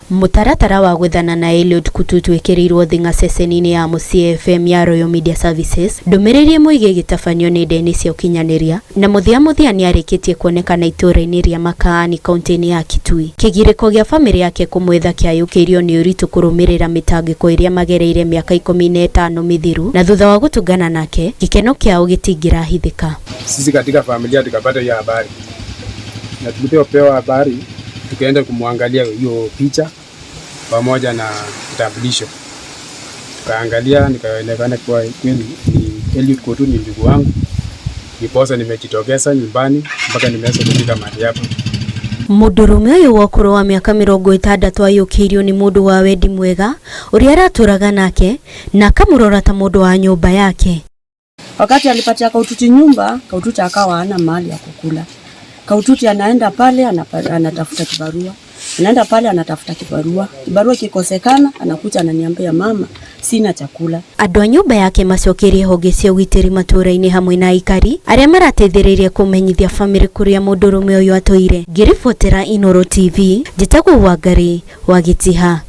Mutaratara wa gwethana na Eliud Kututu ekerirwo thinga ceceni-inĩ ya Mucie FM ya Royal Media Services. Ndumiriri muige gitafanio ni ndeni cia ukinyaniria na muthia ni arikitie kuonekana itura-ini ria Makaani kaunti-ini ya Kitui. Kigiriko gia family yake kumwetha kiayukirio ni uritu kurumirira mitangiko iria magereire miaka 15 mithiru na thutha wa gutungana nake gikeno kiao gitingira hithika. Sisi katika familia tukapata hiyo habari na tulipopewa habari tukaenda kumwangalia hiyo picha pamoja na kitambulisho. Tukaangalia nikaonekana kwa kweli ni Eliud Kututu, ni ndugu wangu. Niposa nimejitokeza nyumbani mpaka nimeweza kufika mahali hapa. Mudurume uyu wa ukuru wa miaka 60 ayukirio ni mundu wa wendi mwega uria araturaga nake na akamurora ta mundu wa nyumba yake. Wakati alipatia Kaututi nyumba, Kaututi akawa hana mahali ya kukula. Kaututi anaenda pale anatafuta kibarua. Anaenda pale anatafuta kibarua. Kibarua kikosekana, anakuja ananiambia mama, sina chakula. Andu a nyumba yake macokerie honge cia ugitiri matura-ini hamwe na aikari aria marateithĩrĩria kumenyithia family kuria mudurume uyu atoire. Ngiribotera Inooro TV, njitagwo Wangari wa Gitiha.